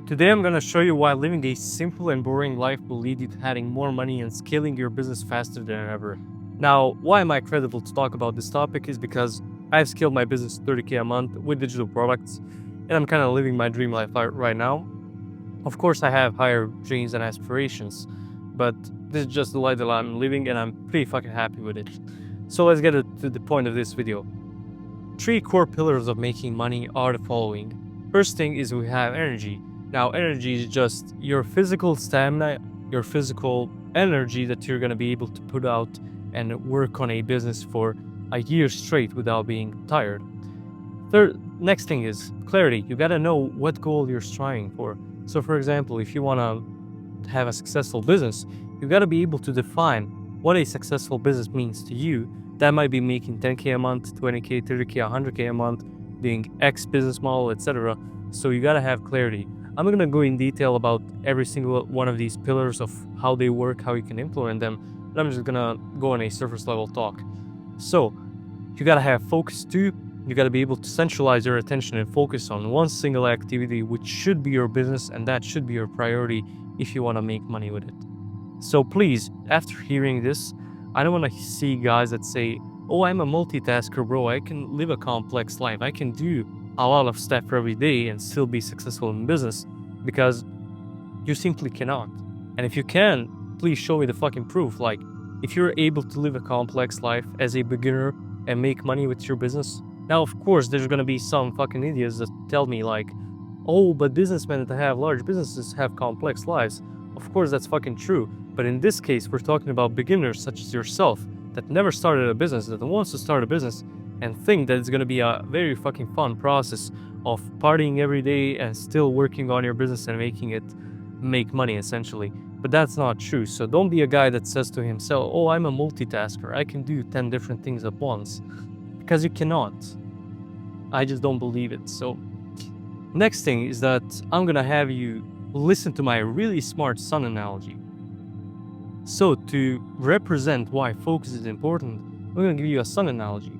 Today I'm gonna show you why living a simple and boring life will lead you to having more money and scaling your business faster than ever. Now, why am I credible to talk about this topic is because I've scaled my business to 30K a month with digital products, and I'm kind of living my dream life right now. Of course, I have higher dreams and aspirations, but this is just the life that I'm living, and I'm pretty fucking happy with it. So let's get to the point of this video. 3 core pillars of making money are the following. First thing is we have energy. Now, energy is just your physical stamina, your physical energy that you're going to be able to put out and work on a business for a year straight without being tired. Next thing is clarity. You got to know what goal you're striving for. So, for example, if you want to have a successful business, you got to be able to define what a successful business means to you. That might be making 10K a month, 20K, 30K, 100K a month, doing X business model, etc. So you got to have clarity. I'm going to go in detail about every single one of these pillars of how they work, how you can implement them. And I'm just going to go on a surface level talk. So you got to have focus too. You got to be able to centralize your attention and focus on one single activity, which should be your business, and that should be your priority if you want to make money with it. So please, after hearing this, I don't want to see guys that say, oh, I'm a multitasker, bro. I can live a complex life. I can do a lot of stuff every day and still be successful in business, because you simply cannot. And if you can, please show me the fucking proof. Like, if you're able to live a complex life as a beginner and make money with your business. Now, of course, there's going to be some fucking idiots that tell me like, oh, but businessmen that have large businesses have complex lives. Of course, that's fucking true. But in this case, we're talking about beginners such as yourself that never started a business, that wants to start a business and think that it's going to be a very fucking fun process of partying every day and still working on your business and making it make money, essentially. But that's not true. So don't be a guy that says to himself, oh, I'm a multitasker. I can do 10 different things at once. Because you cannot. I just don't believe it. So next thing is that I'm going to have you listen to my really smart sun analogy. So to represent why focus is important, I'm going to give you a sun analogy.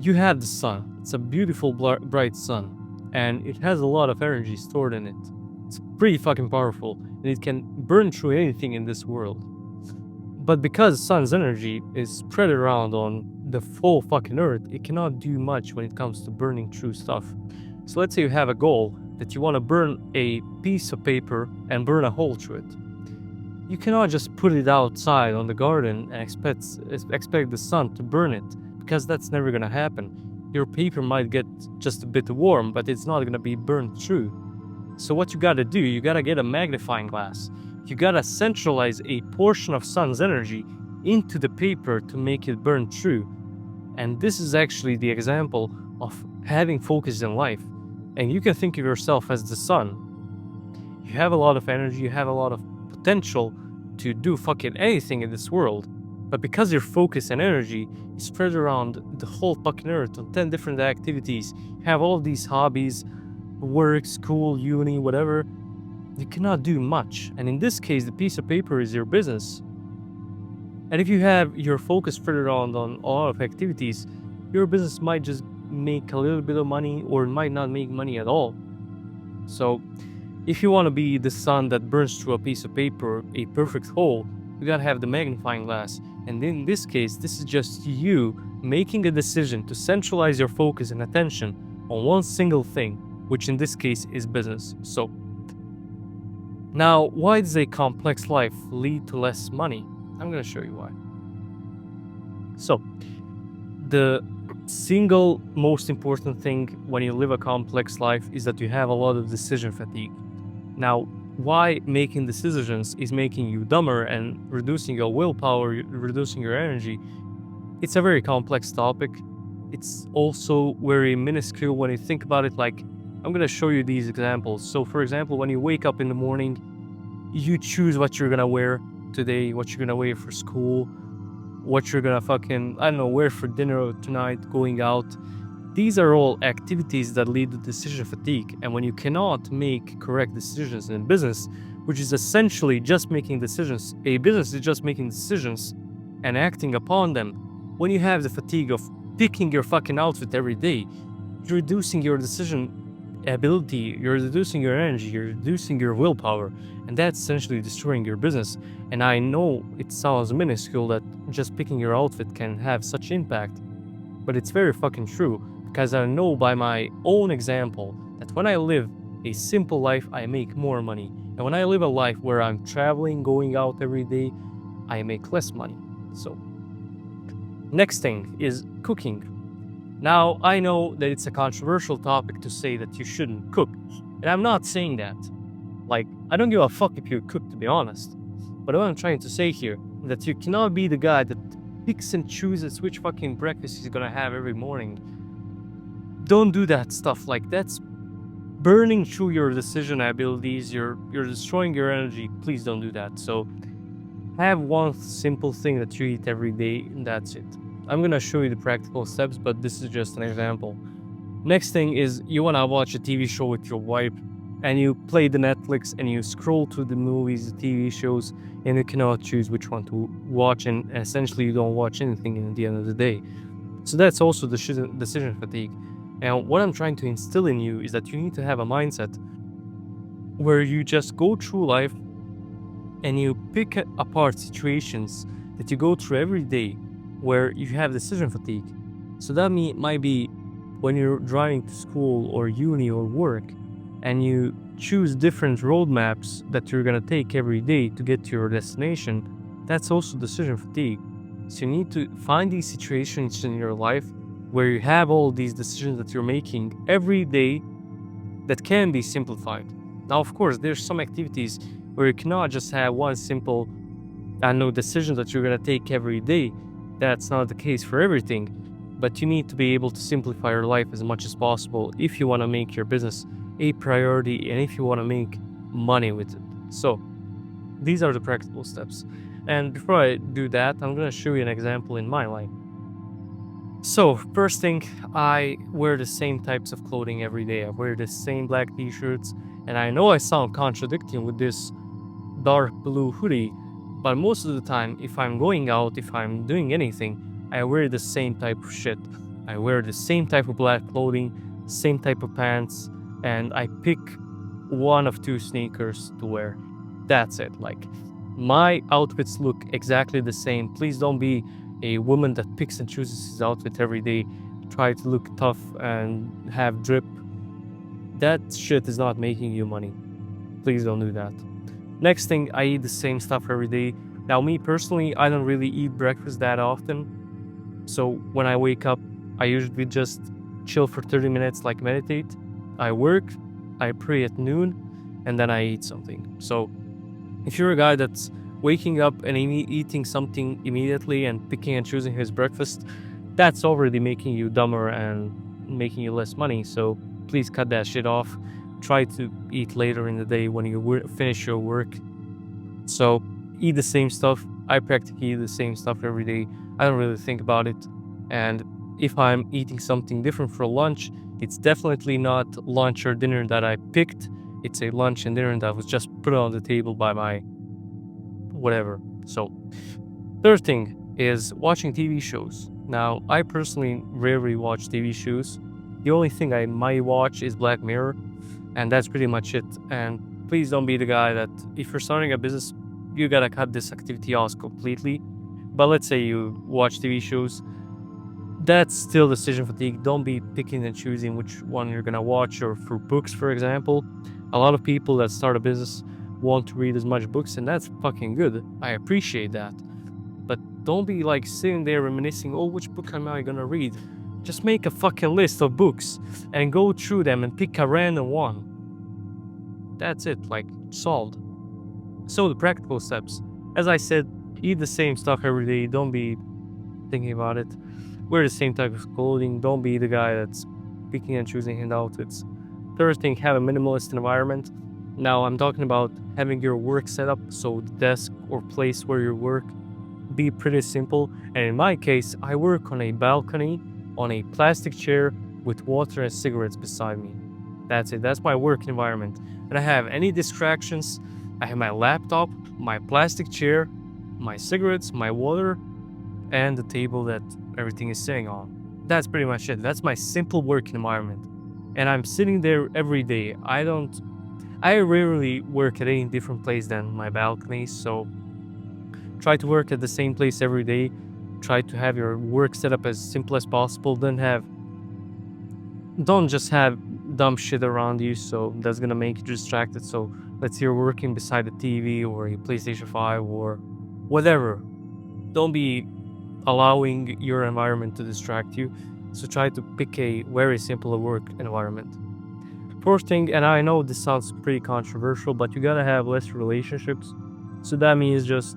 You have the sun. It's a beautiful, bright sun, and it has a lot of energy stored in it. It's pretty fucking powerful, and it can burn through anything in this world. But because sun's energy is spread around on the whole fucking earth, it cannot do much when it comes to burning through stuff. So let's say you have a goal that you want to burn a piece of paper and burn a hole through it. You cannot just put it outside on the garden and expect the sun to burn it, because that's never going to happen. Your paper might get just a bit warm, but it's not going to be burned through. So what you got to do, you got to get a magnifying glass. You got to centralize a portion of sun's energy into the paper to make it burn through. And this is actually the example of having focus in life. And you can think of yourself as the sun. You have a lot of energy, you have a lot of potential to do fucking anything in this world. But because your focus and energy is spread around the whole fucking earth on 10 different activities, you have all of these hobbies, work, school, uni, whatever, you cannot do much. And in this case, the piece of paper is your business. And if you have your focus spread around on a lot of activities, your business might just make a little bit of money, or it might not make money at all. So if you want to be the sun that burns through a piece of paper, a perfect hole, you gotta have the magnifying glass. And in this case, this is just you making a decision to centralize your focus and attention on one single thing, which in this case is business. So now, why does a complex life lead to less money? I'm gonna show you why. So the single most important thing when you live a complex life is that you have a lot of decision fatigue. Now, why making decisions is making you dumber and reducing your willpower, reducing your energy? It's a very complex topic. It's also very minuscule when you think about it. Like, I'm gonna show you these examples. So for example, when you wake up in the morning, you choose what you're gonna wear today, what you're gonna wear for school, what you're gonna fucking, I don't know, wear for dinner tonight, going out. These are all activities that lead to decision fatigue. And when you cannot make correct decisions in business, which is essentially just making decisions, a business is just making decisions and acting upon them. When you have the fatigue of picking your fucking outfit every day, you're reducing your decision ability, you're reducing your energy, you're reducing your willpower, and that's essentially destroying your business. And I know it sounds minuscule that just picking your outfit can have such impact, but it's very fucking true, because I know by my own example that when I live a simple life, I make more money. And when I live a life where I'm traveling, going out every day, I make less money. So, next thing is cooking. Now, I know that it's a controversial topic to say that you shouldn't cook, and I'm not saying that. Like, I don't give a fuck if you cook, to be honest. But what I'm trying to say here is that you cannot be the guy that picks and chooses which fucking breakfast he's gonna have every morning. Don't do that stuff. Like, that's burning through your decision abilities. You're destroying your energy. Please don't do that. So, have one simple thing that you eat every day, and that's it. I'm gonna show you the practical steps, but this is just an example. Next thing is you wanna watch a TV show with your wife, and you play the Netflix and you scroll through the movies, the TV shows, and you cannot choose which one to watch, and essentially you don't watch anything at the end of the day. So that's also the decision fatigue. And what I'm trying to instill in you is that you need to have a mindset where you just go through life and you pick apart situations that you go through every day where you have decision fatigue. So that might be when you're driving to school or uni or work, and you choose different roadmaps that you're gonna take every day to get to your destination. That's also decision fatigue. So you need to find these situations in your life where you have all these decisions that you're making every day that can be simplified. Now, of course, there's some activities where you cannot just have one simple, decision that you're gonna take every day. That's not the case for everything, but you need to be able to simplify your life as much as possible if you wanna make your business a priority and if you wanna make money with it. So, these are the practical steps. And before I do that, I'm gonna show you an example in my life. So, first thing, I wear the same types of clothing every day. I wear the same black t-shirts, and I know I sound contradicting with this dark blue hoodie, but most of the time, if I'm going out, if I'm doing anything, I wear the same type of shit. I wear the same type of black clothing, same type of pants, and I pick one of two sneakers to wear. That's it. Like, my outfits look exactly the same. Please don't be a woman that picks and chooses his outfit every day, try to look tough and have drip. That shit is not making you money. Please don't do that. Next thing, I eat the same stuff every day. Now, me personally, I don't really eat breakfast that often. So when I wake up, I usually just chill for 30 minutes, like meditate. I work, I pray at noon, and then I eat something. So if you're a guy that's waking up and eating something immediately and picking and choosing his breakfast, that's already making you dumber and making you less money. So please cut that shit off. Try to eat later in the day when you finish your work. So eat the same stuff. I practically eat the same stuff every day. I don't really think about it. And if I'm eating something different for lunch, it's definitely not lunch or dinner that I picked. It's a lunch and dinner that was just put on the table by my whatever. So, third thing is watching TV shows. Now, I personally rarely watch TV shows. The only thing I might watch is Black Mirror, and that's pretty much it. And please don't be the guy that if you're starting a business, you gotta cut this activity off completely. But let's say you watch TV shows, that's still decision fatigue. Don't be picking and choosing which one you're gonna watch. Or for books, for example, a lot of people that start a business want to read as much books, and that's fucking good. I appreciate that. But don't be like sitting there reminiscing, oh, which book am I gonna read? Just make a fucking list of books and go through them and pick a random one. That's it, like, solved. So the practical steps. As I said, eat the same stuff every day. Don't be thinking about it. Wear the same type of clothing. Don't be the guy that's picking and choosing his outfits. Third thing, have a minimalist environment. Now, I'm talking about having your work set up, so the desk or place where you work be pretty simple. And in my case, I work on a balcony, on a plastic chair with water and cigarettes beside me. That's it. That's my work environment. And I have any distractions. I have my laptop, my plastic chair, my cigarettes, my water, and the table that everything is sitting on. That's pretty much it. That's my simple work environment. and I'm sitting there every day. I rarely work at any different place than my balcony, so try to work at the same place every day. Try to have your work set up as simple as possible. Don't just have dumb shit around you, so that's gonna make you distracted. So let's say you're working beside a TV or a PlayStation 5 or whatever. Don't be allowing your environment to distract you. So try to pick a very simple work environment. Fourth thing, and I know this sounds pretty controversial, but you gotta have less relationships. So that means just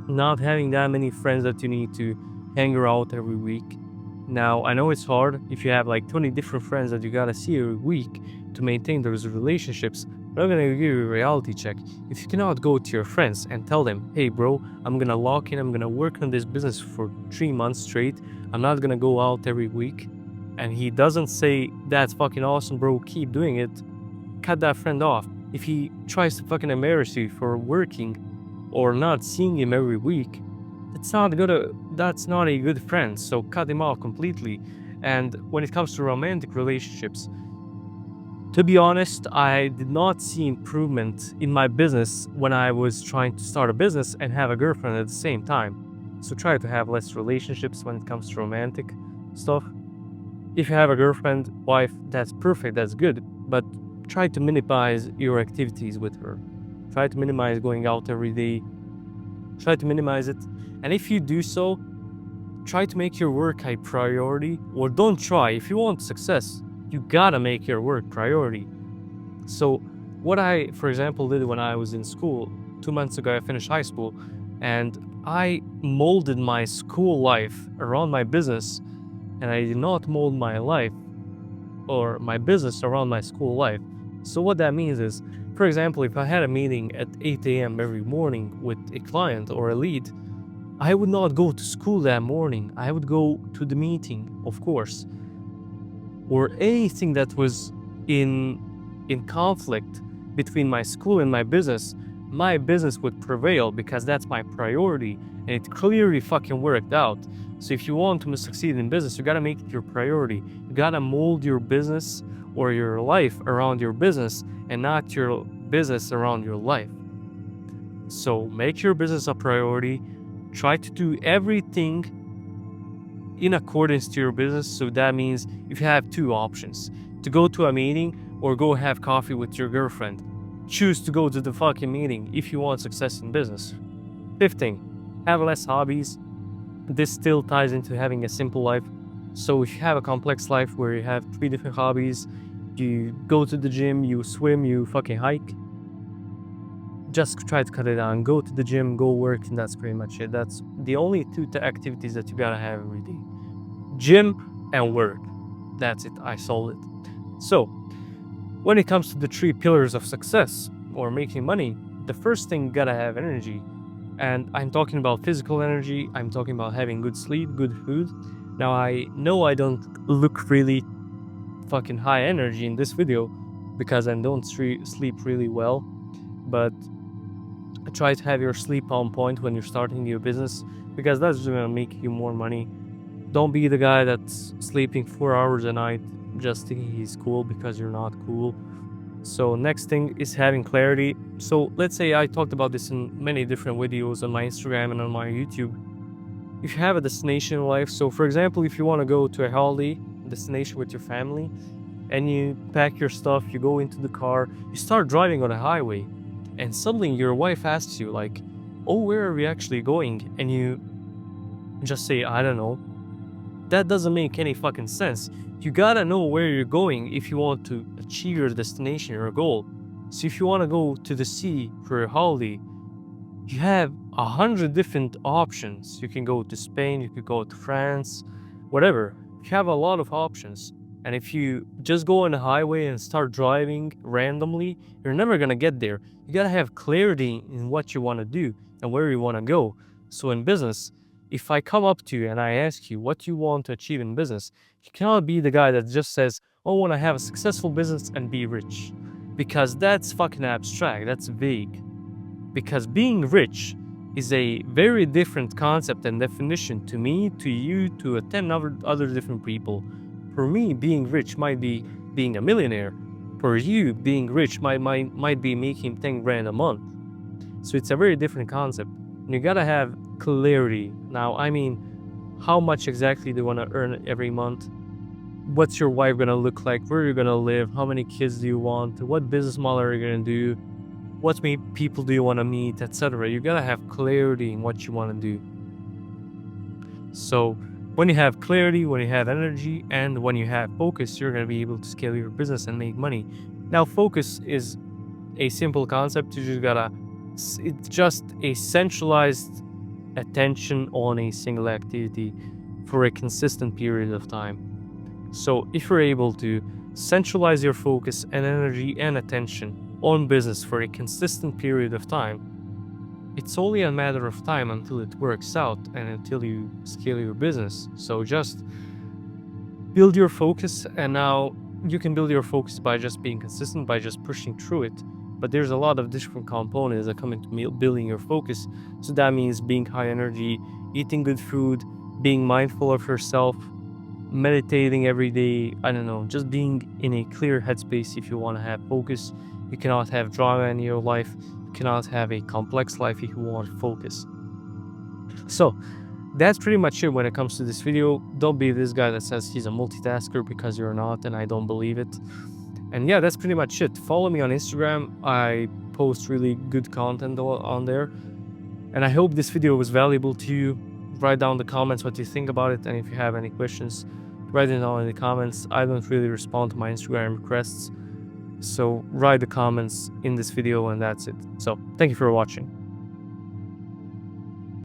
not having that many friends that you need to hang out every week. Now, I know it's hard if you have like 20 different friends that you gotta see every week to maintain those relationships. But I'm gonna give you a reality check. If you cannot go to your friends and tell them, hey bro, I'm gonna lock in, I'm gonna work on this business for 3 months straight, I'm not gonna go out every week, and he doesn't say, that's fucking awesome, bro, keep doing it, cut that friend off. If he tries to fucking embarrass you for working or not seeing him every week, that's not a good friend, so cut him off completely. And when it comes to romantic relationships, to be honest, I did not see improvement in my business when I was trying to start a business and have a girlfriend at the same time. So try to have less relationships when it comes to romantic stuff. If you have a girlfriend, wife, that's perfect, that's good, but try to minimize your activities with her. Try to minimize going out every day. Try to minimize it. And if you do so, try to make your work a priority, or don't try. If you want success, you gotta make your work priority. So what I, for example, did when I was in school, 2 months ago, I finished high school, and I molded my school life around my business, and I did not mold my life or my business around my school life. So what that means is, for example, if I had a meeting at 8 a.m. every morning with a client or a lead, I would not go to school that morning. I would go to the meeting, of course. Or anything that was in conflict between my school and my business would prevail because that's my priority, and it clearly fucking worked out. So if you want to succeed in business, you gotta make it your priority. You gotta mold your business or your life around your business and not your business around your life. So make your business a priority. Try to do everything in accordance to your business. So that means if you have two options, to go to a meeting or go have coffee with your girlfriend, choose to go to the fucking meeting if you want success in business. Fifth thing, have less hobbies. This still ties into having a simple life. So if you have a complex life where you have 3 different hobbies, you go to the gym, you swim, you fucking hike, just try to cut it down. Go to the gym, go work, and that's pretty much it. That's the only 2 activities that you gotta have every day. Gym and work. That's it. I solved it. So, when it comes to the 3 pillars of success or making money, the first thing, gotta have energy. And I'm talking about physical energy. I'm talking about having good sleep, good food. Now, I know I don't look really fucking high energy in this video because I don't sleep really well, but try to have your sleep on point when you're starting your business because that's gonna make you more money. Don't be the guy that's sleeping 4 hours a night just thinking he's cool because you're not cool. So next thing is having clarity. So let's say I talked about this in many different videos on my Instagram and on my YouTube. If you have a destination in life, so for example, if you want to go to a holiday destination with your family and you pack your stuff, you go into the car, you start driving on a highway, and suddenly your wife asks you like, oh, where are we actually going? And you just say, I don't know. That doesn't make any fucking sense. You gotta know where you're going if you want to achieve your destination or goal. So if you want to go to the sea for a holiday, you have 100 different options. You can go to Spain, you could go to France, whatever. You have a lot of options. And if you just go on the highway and start driving randomly, you're never gonna get there. You gotta have clarity in what you want to do and where you want to go. So in business, if I come up to you and I ask you what you want to achieve in business, you cannot be the guy that just says, oh, I want to have a successful business and be rich. Because that's fucking abstract, that's vague. Because being rich is a very different concept and definition to me, to you, to 10 other different people. For me, being rich might be being a millionaire. For you, being rich might be making 10 grand a month. So it's a very different concept. And you gotta have clarity. Now, I mean, how much exactly do you want to earn every month? What's your wife gonna look like? Where are you gonna live? How many kids do you want? What business model are you gonna do? What people do you want to meet, etc. You gotta have clarity in what you want to do. So when you have clarity, when you have energy, and when you have focus, you're gonna be able to scale your business and make money. Now, focus is a simple concept. It's just a centralized attention on a single activity for a consistent period of time. So if you're able to centralize your focus and energy and attention on business for a consistent period of time, it's only a matter of time until it works out and until you scale your business. So just build your focus, and now you can build your focus by just being consistent, by just pushing through it. But there's a lot of different components that come into building your focus. So that means being high energy, eating good food, being mindful of yourself, meditating every day. I don't know, just being in a clear headspace. If you want to have focus, you cannot have drama in your life. You cannot have a complex life if you want focus. So that's pretty much it when it comes to this video. Don't be this guy that says he's a multitasker, because you're not, and I don't believe it. And yeah, that's pretty much it. Follow me on Instagram. I post really good content on there. And I hope this video was valuable to you. Write down in the comments what you think about it. And if you have any questions, write it down in the comments. I don't really respond to my Instagram requests. So write the comments in this video, and that's it. So thank you for watching.